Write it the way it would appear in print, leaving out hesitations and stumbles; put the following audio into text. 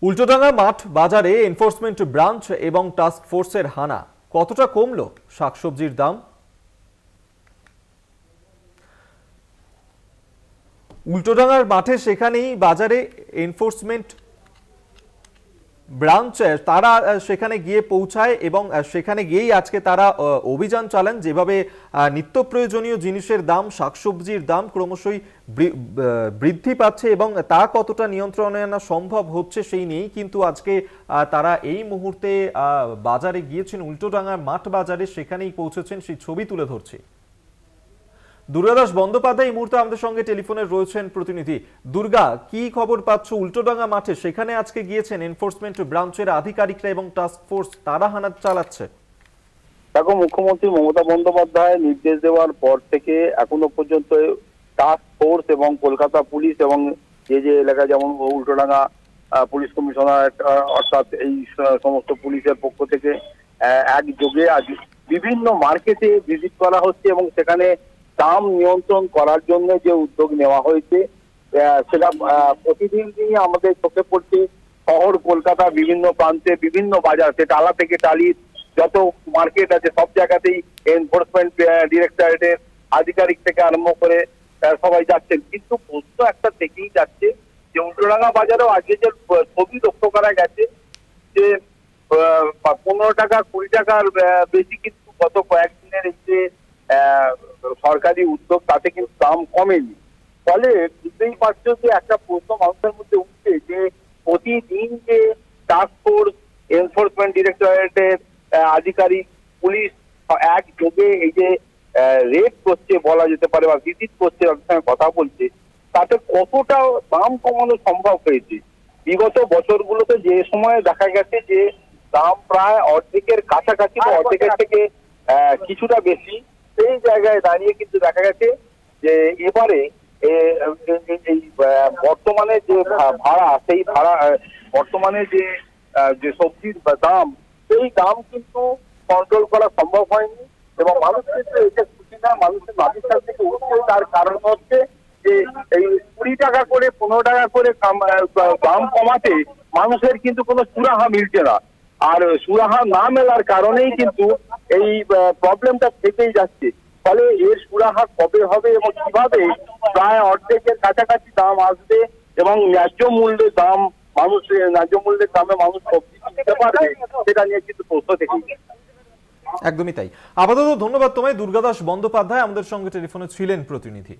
উল্টোডাঙ্গা মাঠ বাজারে enforcement branch এবং টাস্ক ফোর্সের হানা কতটা কমলো শাকসবজির দাম? উল্টোডাঙ্গার মাঠে সেখানেই বাজারে এনফোর্সমেন্ট ব্রাঞ্চ তারা সেখানে গিয়ে পৌঁছায় এবং সেখানে গিয়েই আজকে তারা অভিযান চালান। যেভাবে নিত্য প্রয়োজনীয় জিনিসের দাম, শাকসবজির দাম ক্রমশই বৃদ্ধি পাচ্ছে এবং তা কতটা নিয়ন্ত্রণে আনা সম্ভব হচ্ছে সেই নিয়েই কিন্তু আজকে তারা এই মুহূর্তে বাজারে গিয়েছেন। উল্টোডাঙ্গার মাঠ বাজারে সেখানেই পৌঁছেছেন, সেই ছবি তুলে ধরছে দুর্গাদাস বন্দ্যোপাধ্যায়। এই মুহূর্তে আমাদের সঙ্গে টেলিফোনে রয়েছেন প্রতিনিধি। দুর্গা, কি খবর পাচ্ছ? উল্টোডাঙ্গা মাঠে সেখানে আজকে গিয়েছেন এনফোর্সমেন্ট ব্রাঞ্চের আধিকারিকরা এবং টাস্ক ফোর্স, তারা হানা চালাচ্ছে। দেখো, মুখ্যমন্ত্রী মমতা বন্দ্যোপাধ্যায় নির্দেশ দেওয়ার পর থেকে এখনো পর্যন্ত টাস্ক ফোর্স এবং কলকাতা পুলিশ এবং যে এলাকা যেমন উল্টোডাঙ্গা পুলিশ কমিশনার অর্থাৎ এই সমস্ত পুলিশের পক্ষ থেকে একযোগে আজ বিভিন্ন মার্কেটে ভিজিট করা হচ্ছে এবং সেখানে দাম নিয়ন্ত্রণ করার জন্য যে উদ্যোগ নেওয়া হয়েছে সেটা প্রতিদিন দিনই আমাদের চোখে পড়ছে। শহর কলকাতা বিভিন্ন প্রান্তে বিভিন্ন বাজার, সে টালা থেকে টালির যত মার্কেট আছে সব জায়গাতেই এনফোর্সমেন্ট ডিরেক্টরেটের আধিকারিক থেকে আরম্ভ করে সবাই যাচ্ছেন। কিন্তু প্রশ্ন একটা থেকেই যাচ্ছে যে উল্টোডাঙ্গা বাজারেও আজকে যে ছবি লক্ষ্য করা গেছে যে 15 টাকা 20 টাকার বেশি কিন্তু গত কয়েকদিনের এই যে সরকারি উদ্যোগ তাতে কিন্তু দাম কমেনি। ফলে বুঝতেই পারছো যে একটা প্রশ্ন মানুষের মধ্যে উঠছে যে প্রতিদিন যে টাস্ক ফোর্স, এনফোর্সমেন্ট ডিরেক্টরেটের আধিকারিক, পুলিশ একযোগে এই যে রেড করছে বলা যেতে পারে বা ভিজিট করছে, তাদের সঙ্গে কথা বলছে, তাতে কতটা দাম কমানো সম্ভব হয়েছে। বিগত বছরগুলোতে যে সময় দেখা গেছে যে দাম প্রায় অর্ধেকের কাছাকাছি বা অর্ধেকের থেকে কিছুটা বেশি, সেই জায়গায় দাঁড়িয়ে কিন্তু দেখা গেছে যে এবারে এই বর্তমানে যে ভাড়া, সেই ভাড়া বর্তমানে যে সবজির দাম, সেই দাম কিন্তু কন্ট্রোল করা সম্ভব হয়নি এবং মানুষ কিন্তু এটা খুশি না। মানুষের মাটির থেকে উঠছে, তার কারণ হচ্ছে যে এই 20 টাকা করে 15 টাকা করে দাম কমাতে মানুষের কিন্তু কোনো সুরাহা মিলছে না। আর সুরাহা না মেলার কারণেই কিন্তু এই প্রবলেমটা থেকেই যাচ্ছে। ফলে এর সুরাহা কবে হবে এবং কিভাবে প্রায় অর্ধেকের কাছাকাছি দাম আসবে এবং ন্যায্য মূল্যের দাম ন্যায্য মূল্যের দামে মানুষ সবজি কিনতে পারবে, সেটা নিয়ে কিন্তু প্রশ্ন থেকেই। একদমই তাই। আপাতত ধন্যবাদ তোমায়। দুর্গাদাস বন্দ্যোপাধ্যায় আমাদের সঙ্গে টেলিফোনে ছিলেন প্রতিনিধি।